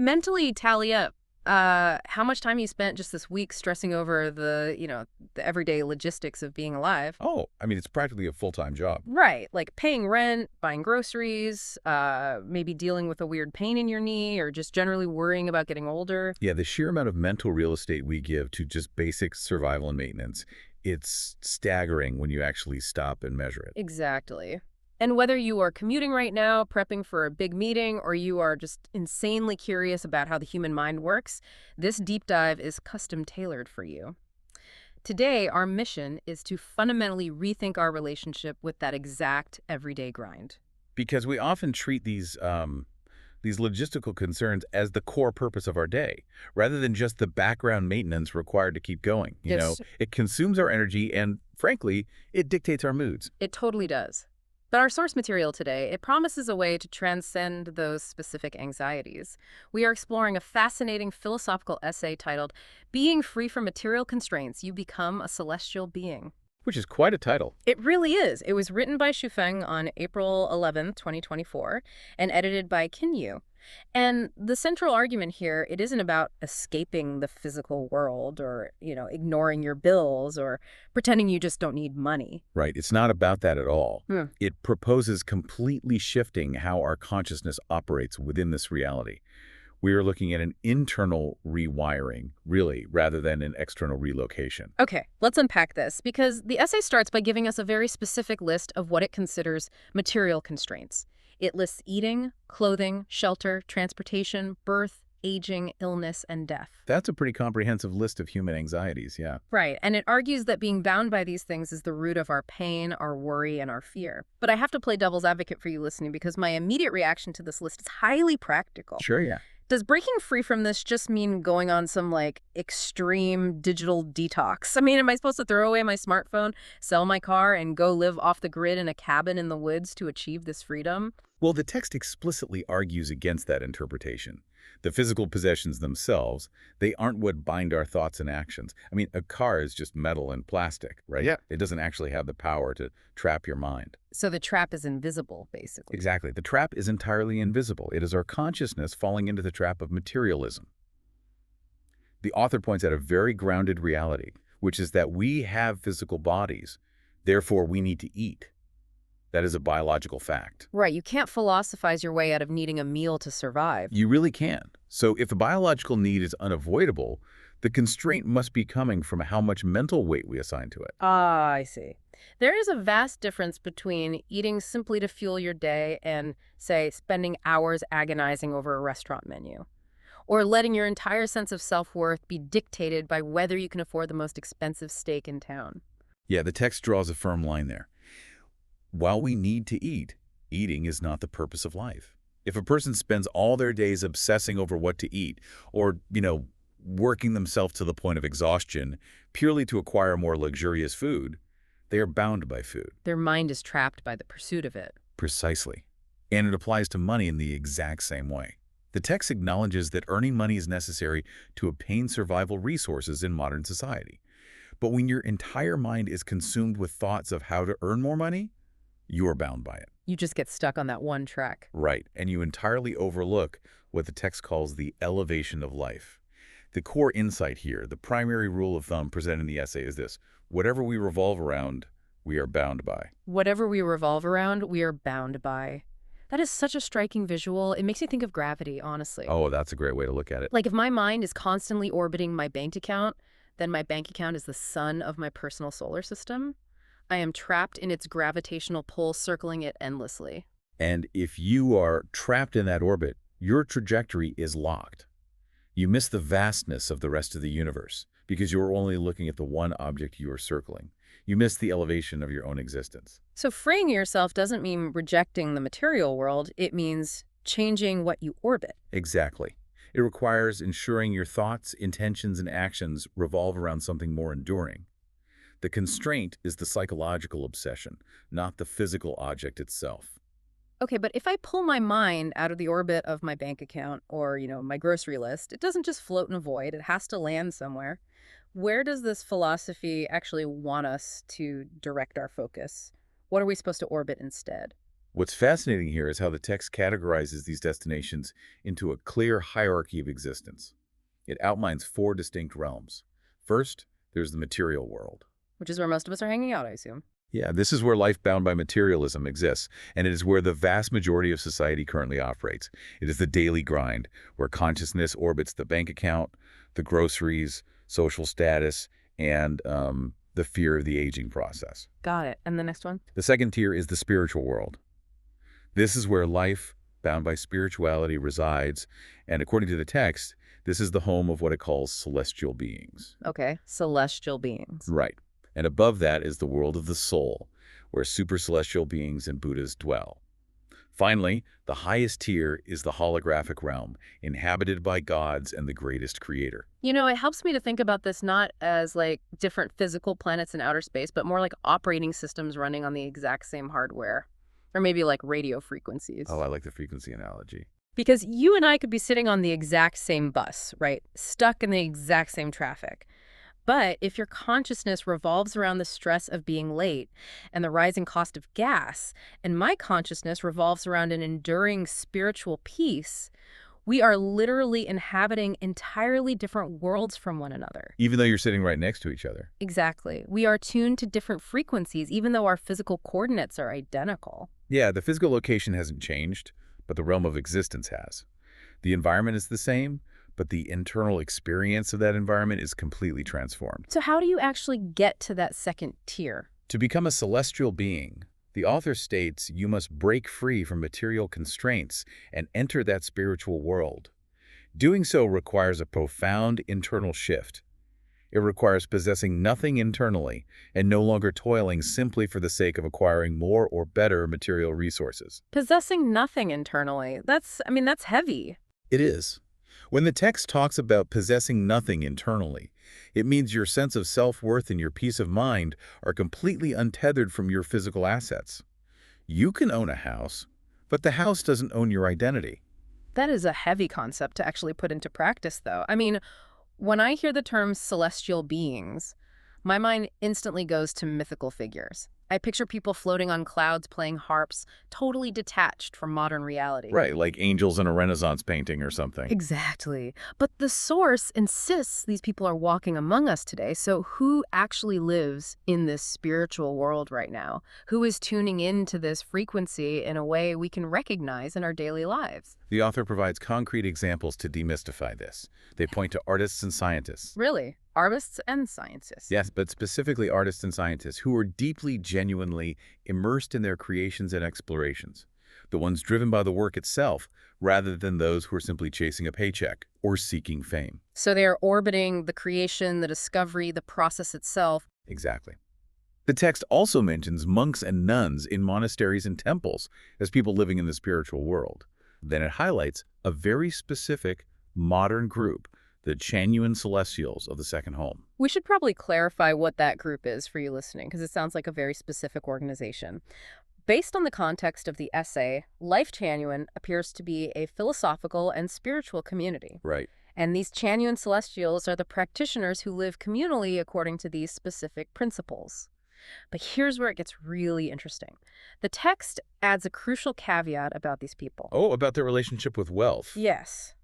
Mentally tally up how much time you spent just this week stressing over the everyday logistics of being alive. Oh, I mean, it's practically a full-time job. Right, like paying rent, buying groceries, maybe dealing with a weird pain in your knee, or just generally worrying about getting older. Yeah, the sheer amount of mental real estate we give to just basic survival and maintenance, it's staggering when you actually stop and measure it. Exactly. And whether you are commuting right now, prepping for a big meeting, or you are just insanely curious about how the human mind works, this deep dive is custom tailored for you. Today, our mission is to fundamentally rethink our relationship with that exact everyday grind. Because we often treat these logistical concerns as the core purpose of our day, rather than just the background maintenance required to keep going. Yes, It consumes our energy and, frankly, it dictates our moods. it totally does. But our source material today, it promises a way to transcend those specific anxieties. We are exploring a fascinating philosophical essay titled, Being Free from Material Constraints, You Become a Celestial Being. Which is quite a title. It really is. It was written by Shufeng on April 11th, 2024, and edited by Kinyu. And the central argument here, it isn't about escaping the physical world or, ignoring your bills or pretending you just don't need money. Right. It's not about that at all. Hmm. It proposes completely shifting how our consciousness operates within this reality. We are looking at an internal rewiring, really, rather than an external relocation. Okay, let's unpack this, because the essay starts by giving us a very specific list of what it considers material constraints. It lists eating, clothing, shelter, transportation, birth, aging, illness, and death. That's a pretty comprehensive list of human anxieties, yeah. Right, and it argues that being bound by these things is the root of our pain, our worry, and our fear. But I have to play devil's advocate for you listening, because my immediate reaction to this list is highly practical. Sure, yeah. Does breaking free from this just mean going on some, extreme digital detox? I mean, am I supposed to throw away my smartphone, sell my car, and go live off the grid in a cabin in the woods to achieve this freedom? Well, the text explicitly argues against that interpretation. The physical possessions themselves, they aren't what bind our thoughts and actions. I mean, a car is just metal and plastic, right? Yeah. It doesn't actually have the power to trap your mind. So the trap is invisible, basically. Exactly. The trap is entirely invisible. It is our consciousness falling into the trap of materialism. The author points out a very grounded reality, which is that we have physical bodies. Therefore, we need to eat. That is a biological fact. Right, you can't philosophize your way out of needing a meal to survive. You really can. So if the biological need is unavoidable, the constraint must be coming from how much mental weight we assign to it. Ah, I see. There is a vast difference between eating simply to fuel your day and, say, spending hours agonizing over a restaurant menu, or letting your entire sense of self-worth be dictated by whether you can afford the most expensive steak in town. Yeah, the text draws a firm line there. While we need to eat, eating is not the purpose of life. If a person spends all their days obsessing over what to eat or, working themselves to the point of exhaustion purely to acquire more luxurious food, they are bound by food. Their mind is trapped by the pursuit of it. Precisely. And it applies to money in the exact same way. The text acknowledges that earning money is necessary to obtain survival resources in modern society. But when your entire mind is consumed with thoughts of how to earn more money, you are bound by it. You just get stuck on that one track. Right, and you entirely overlook what the text calls the elevation of life. The core insight here, the primary rule of thumb presented in the essay is this: whatever we revolve around, we are bound by. Whatever we revolve around, we are bound by. That is such a striking visual. It makes me think of gravity, honestly. Oh, that's a great way to look at it. Like if my mind is constantly orbiting my bank account, then my bank account is the sun of my personal solar system. I am trapped in its gravitational pull, circling it endlessly. And if you are trapped in that orbit, your trajectory is locked. You miss the vastness of the rest of the universe because you are only looking at the one object you are circling. You miss the elevation of your own existence. So freeing yourself doesn't mean rejecting the material world. It means changing what you orbit. Exactly. It requires ensuring your thoughts, intentions, and actions revolve around something more enduring. The constraint is the psychological obsession, not the physical object itself. Okay, but if I pull my mind out of the orbit of my bank account or, my grocery list, it doesn't just float in a void. It has to land somewhere. Where does this philosophy actually want us to direct our focus? What are we supposed to orbit instead? What's fascinating here is how the text categorizes these destinations into a clear hierarchy of existence. It outlines four distinct realms. First, there's the material world. Which is where most of us are hanging out, I assume. Yeah, this is where life bound by materialism exists, and it is where the vast majority of society currently operates. It is the daily grind, where consciousness orbits the bank account, the groceries, social status, and the fear of the aging process. Got it. And the next one? The second tier is the spiritual world. This is where life, bound by spirituality, resides, and according to the text, this is the home of what it calls celestial beings. Okay, celestial beings. Right. And above that is the world of the soul, where super-celestial beings and Buddhas dwell. Finally, the highest tier is the holographic realm, inhabited by gods and the greatest creator. You know, it helps me to think about this not as like different physical planets in outer space, but more like operating systems running on the exact same hardware. Or maybe like radio frequencies. Oh, I like the frequency analogy. Because you and I could be sitting on the exact same bus, right? Stuck in the exact same traffic. But if your consciousness revolves around the stress of being late and the rising cost of gas, and my consciousness revolves around an enduring spiritual peace, we are literally inhabiting entirely different worlds from one another. Even though you're sitting right next to each other. Exactly. We are tuned to different frequencies, even though our physical coordinates are identical. Yeah, the physical location hasn't changed, but the realm of existence has. The environment is the same, but the internal experience of that environment is completely transformed. So how do you actually get to that second tier? To become a celestial being, the author states you must break free from material constraints and enter that spiritual world. Doing so requires a profound internal shift. It requires possessing nothing internally and no longer toiling simply for the sake of acquiring more or better material resources. Possessing nothing internally. That's heavy. It is. When the text talks about possessing nothing internally, it means your sense of self-worth and your peace of mind are completely untethered from your physical assets. You can own a house, but the house doesn't own your identity. That is a heavy concept to actually put into practice, though. I mean, when I hear the term celestial beings, my mind instantly goes to mythical figures. I picture people floating on clouds playing harps, totally detached from modern reality. Right, like angels in a Renaissance painting or something. Exactly. But the source insists these people are walking among us today, so who actually lives in this spiritual world right now? Who is tuning into this frequency in a way we can recognize in our daily lives? The author provides concrete examples to demystify this. They point to artists and scientists. Really? Artists and scientists? Yes, but specifically artists and scientists who are deeply, genuinely immersed in their creations and explorations. The ones driven by the work itself, rather than those who are simply chasing a paycheck or seeking fame. So they are orbiting the creation, the discovery, the process itself. Exactly. The text also mentions monks and nuns in monasteries and temples as people living in the spiritual world. Then it highlights a very specific, modern group, the Chanyuan Celestials of the Second Home. We should probably clarify what that group is for you listening, because it sounds like a very specific organization. Based on the context of the essay, Lifechanyuan appears to be a philosophical and spiritual community. Right. And these Chanyuan Celestials are the practitioners who live communally according to these specific principles. But here's where it gets really interesting. The text adds a crucial caveat about these people. Oh, about their relationship with wealth. Yes.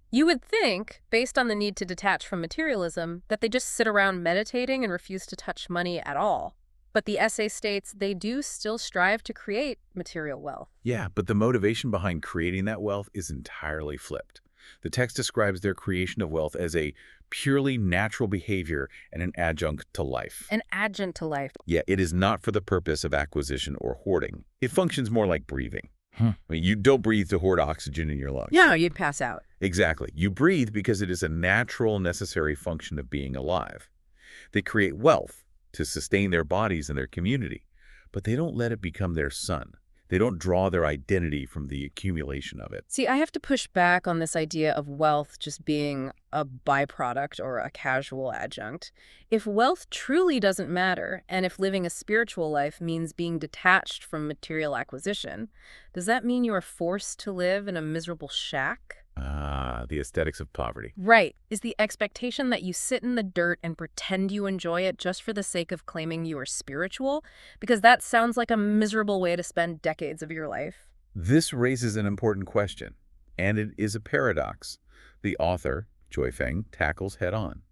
You would think, based on the need to detach from materialism, that they just sit around meditating and refuse to touch money at all. But the essay states they do still strive to create material wealth. Yeah, but the motivation behind creating that wealth is entirely flipped. The text describes their creation of wealth as a purely natural behavior and an adjunct to life. An adjunct to life. Yeah, it is not for the purpose of acquisition or hoarding. It functions more like breathing. I mean, you don't breathe to hoard oxygen in your lungs. Yeah, you'd pass out. Exactly. You breathe because it is a natural, necessary function of being alive. They create wealth to sustain their bodies and their community, but they don't let it become their sun. They don't draw their identity from the accumulation of it. See, I have to push back on this idea of wealth just being a byproduct or a casual adjunct. If wealth truly doesn't matter, and if living a spiritual life means being detached from material acquisition, does that mean you are forced to live in a miserable shack? Ah, the aesthetics of poverty. Right, is the expectation that you sit in the dirt and pretend you enjoy it just for the sake of claiming you are spiritual? Because that sounds like a miserable way to spend decades of your life. This raises an important question, and it is a paradox. The author, Joy Feng, tackles head-on.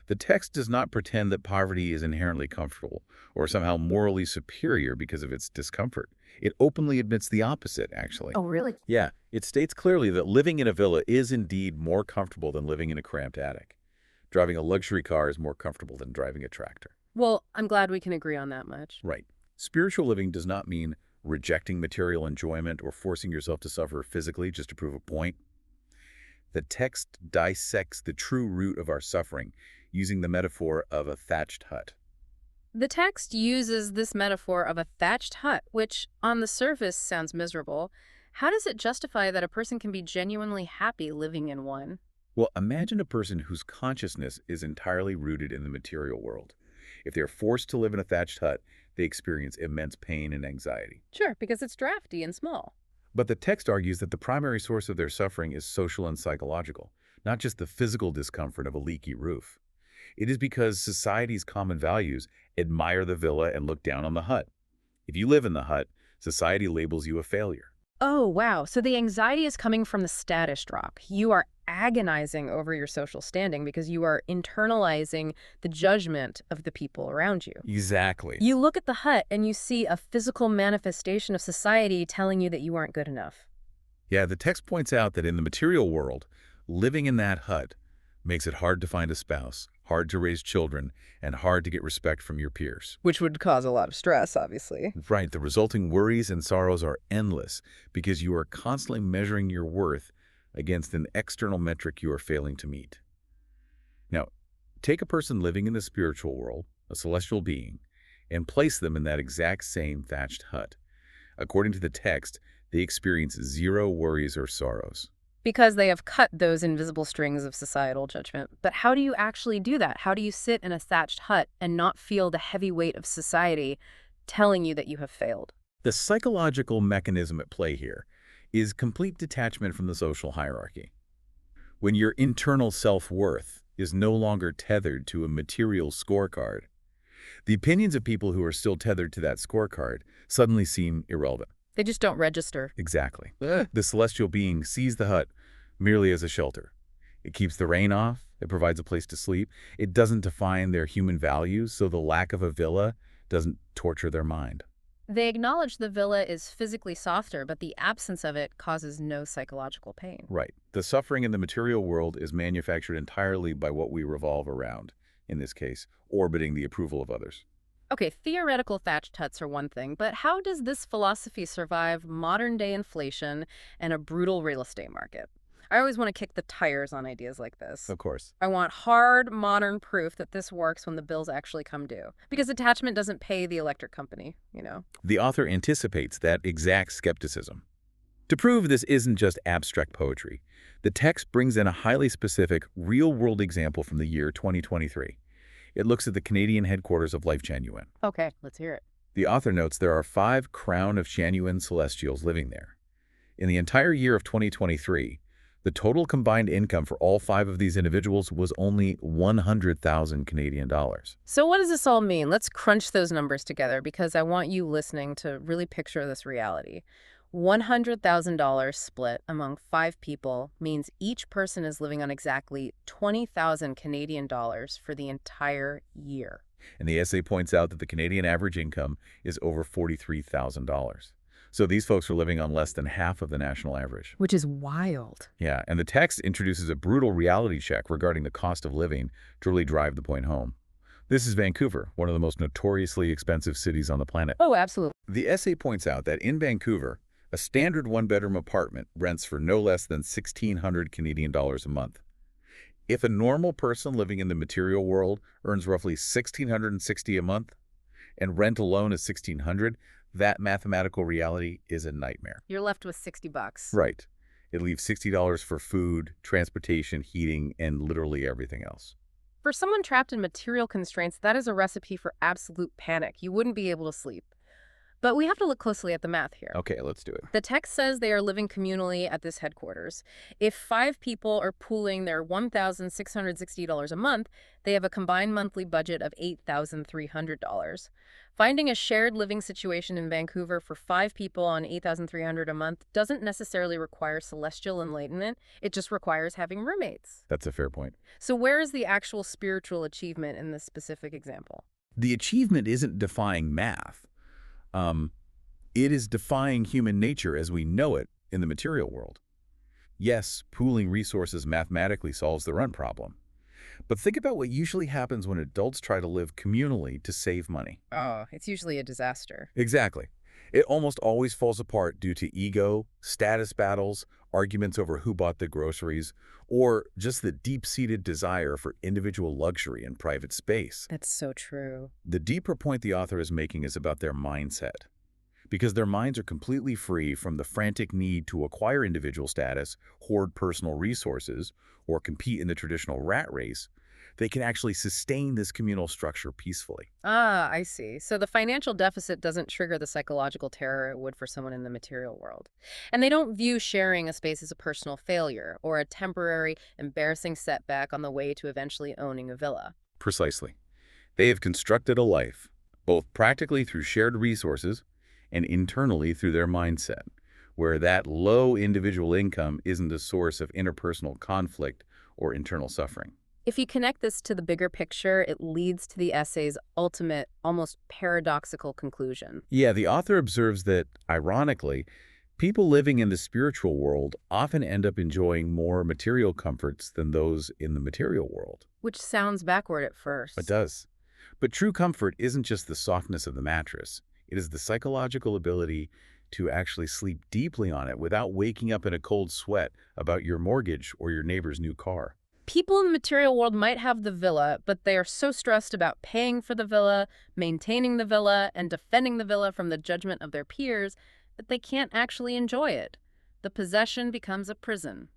The text does not pretend that poverty is inherently comfortable or somehow morally superior because of its discomfort. It openly admits the opposite, actually. Oh, really? Yeah, it states clearly that living in a villa is indeed more comfortable than living in a cramped attic. Driving a luxury car is more comfortable than driving a tractor. Well, I'm glad we can agree on that much. Right. Spiritual living does not mean rejecting material enjoyment or forcing yourself to suffer physically just to prove a point. The text dissects the true root of our suffering using the metaphor of a thatched hut. The text uses this metaphor of a thatched hut, which on the surface sounds miserable. How does it justify that a person can be genuinely happy living in one? Well, imagine a person whose consciousness is entirely rooted in the material world. If they're forced to live in a thatched hut, they experience immense pain and anxiety. Sure, because it's drafty and small. But the text argues that the primary source of their suffering is social and psychological, not just the physical discomfort of a leaky roof. It is because society's common values admire the villa and look down on the hut. If you live in the hut, society labels you a failure. Oh, wow. So the anxiety is coming from the status drop. You are agonizing over your social standing because you are internalizing the judgment of the people around you. Exactly. You look at the hut and you see a physical manifestation of society telling you that you aren't good enough. Yeah, the text points out that in the material world, living in that hut makes it hard to find a spouse, hard to raise children, and hard to get respect from your peers. Which would cause a lot of stress, obviously. Right, the resulting worries and sorrows are endless because you are constantly measuring your worth against an external metric you are failing to meet. Now, take a person living in the spiritual world, a celestial being, and place them in that exact same thatched hut. According to the text, they experience zero worries or sorrows. Because they have cut those invisible strings of societal judgment. But how do you actually do that? How do you sit in a thatched hut and not feel the heavy weight of society telling you that you have failed? The psychological mechanism at play here is complete detachment from the social hierarchy. When your internal self-worth is no longer tethered to a material scorecard, the opinions of people who are still tethered to that scorecard suddenly seem irrelevant. They just don't register. Exactly. The celestial being sees the hut merely as a shelter. It keeps the rain off. It provides a place to sleep. It doesn't define their human values, so the lack of a villa doesn't torture their mind. They acknowledge the villa is physically softer, but the absence of it causes no psychological pain. Right. The suffering in the material world is manufactured entirely by what we revolve around, in this case, orbiting the approval of others. Okay, theoretical thatched huts are one thing, but how does this philosophy survive modern-day inflation and a brutal real estate market? I always want to kick the tires on ideas like this. Of course. I want hard, modern proof that this works when the bills actually come due. Because attachment doesn't pay the electric company, you know? The author anticipates that exact skepticism. To prove this isn't just abstract poetry, the text brings in a highly specific, real-world example from the year 2023. It looks at the Canadian headquarters of Lifechanyuan. Okay, let's hear it. The author notes there are 5 Crown of Chanyuan celestials living there. In the entire year of 2023, the total combined income for all 5 of these individuals was only 100,000 Canadian dollars. So what does this all mean? Let's crunch those numbers together because I want you listening to really picture this reality. $100,000 split among 5 people means each person is living on exactly 20,000 Canadian dollars for the entire year. And the essay points out that the Canadian average income is over $43,000. So these folks are living on less than half of the national average. Which is wild. Yeah, and the text introduces a brutal reality check regarding the cost of living to really drive the point home. This is Vancouver, one of the most notoriously expensive cities on the planet. Oh, absolutely. The essay points out that in Vancouver, a standard one-bedroom apartment rents for no less than 1,600 Canadian dollars a month. If a normal person living in the material world earns roughly 1,660 a month, and rent alone is 1,600, that mathematical reality is a nightmare. You're left with $60. Right. It leaves $60 for food, transportation, heating, and literally everything else. For someone trapped in material constraints, that is a recipe for absolute panic. You wouldn't be able to sleep. But we have to look closely at the math here. Okay, let's do it. The text says they are living communally at this headquarters. If 5 people are pooling their $1,660 a month, they have a combined monthly budget of $8,300. Finding a shared living situation in Vancouver for 5 people on $8,300 a month doesn't necessarily require celestial enlightenment. It just requires having roommates. That's a fair point. So where is the actual spiritual achievement in this specific example? The achievement isn't defying math. It is defying human nature as we know it in the material world. Yes, pooling resources mathematically solves the rent problem. But think about what usually happens when adults try to live communally to save money. Oh, it's usually a disaster. Exactly. It almost always falls apart due to ego, status battles, arguments over who bought the groceries, or just the deep-seated desire for individual luxury and private space. That's so true. The deeper point the author is making is about their mindset. Because their minds are completely free from the frantic need to acquire individual status, hoard personal resources, or compete in the traditional rat race, they can actually sustain this communal structure peacefully. Ah, I see. So the financial deficit doesn't trigger the psychological terror it would for someone in the material world. And they don't view sharing a space as a personal failure or a temporary, embarrassing setback on the way to eventually owning a villa. Precisely. They have constructed a life, both practically through shared resources and internally through their mindset, where that low individual income isn't a source of interpersonal conflict or internal suffering. If you connect this to the bigger picture, it leads to the essay's ultimate, almost paradoxical conclusion. Yeah, the author observes that, ironically, people living in the spiritual world often end up enjoying more material comforts than those in the material world. Which sounds backward at It first. does. But true comfort isn't just the softness of the mattress. It is the psychological ability to actually sleep deeply on it without waking up in a cold sweat about your mortgage or your neighbor's new car. People in the material world might have the villa, but they are so stressed about paying for the villa, maintaining the villa, and defending the villa from the judgment of their peers that they can't actually enjoy it. The possession becomes a prison.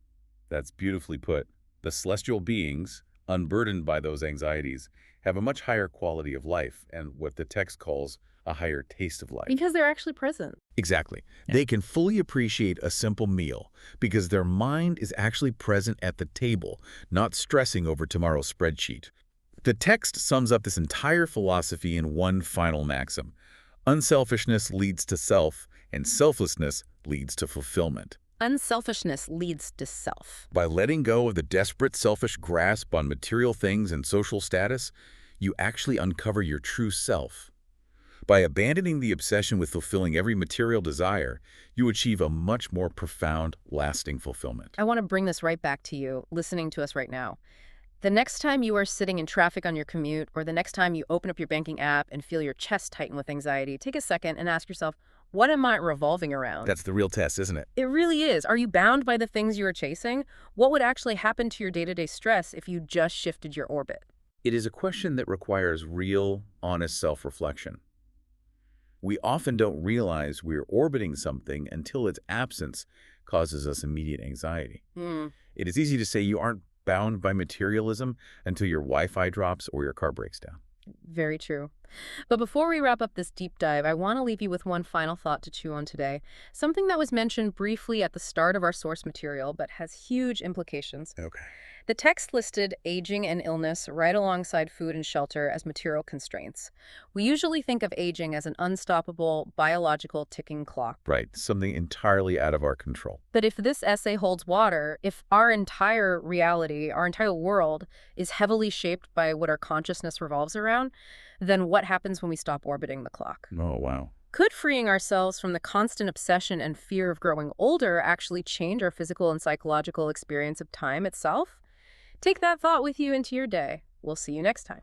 That's beautifully put. The celestial beings, unburdened by those anxieties, have a much higher quality of life and what the text calls a higher taste of life. Because they're actually present. Exactly. They can fully appreciate a simple meal because their mind is actually present at the table, not stressing over tomorrow's spreadsheet. The text sums up this entire philosophy in one final maxim. Unselfishness leads to self, and selflessness leads to fulfillment. Unselfishness leads to self. By letting go of the desperate, selfish grasp on material things and social status, you actually uncover your true self. By abandoning the obsession with fulfilling every material desire, you achieve a much more profound, lasting fulfillment. I want to bring this right back to you, listening to us right now. The next time you are sitting in traffic on your commute, or the next time you open up your banking app and feel your chest tighten with anxiety, take a second and ask yourself, what am I revolving around? That's the real test, isn't it? It really is. Are you bound by the things you are chasing? What would actually happen to your day-to-day stress if you just shifted your orbit? It is a question that requires real, honest self-reflection. We often don't realize we're orbiting something until its absence causes us immediate anxiety. It is easy to say you aren't bound by materialism until your Wi-Fi drops or your car breaks down. Very true. But before we wrap up this deep dive, I want to leave you with one final thought to chew on today. Something that was mentioned briefly at the start of our source material, but has huge implications. Okay. The text listed aging and illness right alongside food and shelter as material constraints. We usually think of aging as an unstoppable, biological ticking clock. Right, something entirely out of our control. But if this essay holds water, if our entire reality, our entire world, is heavily shaped by what our consciousness revolves around, then what happens when we stop orbiting the clock? Oh, wow. Could freeing ourselves from the constant obsession and fear of growing older actually change our physical and psychological experience of time itself? Take that thought with you into your day. We'll see you next time.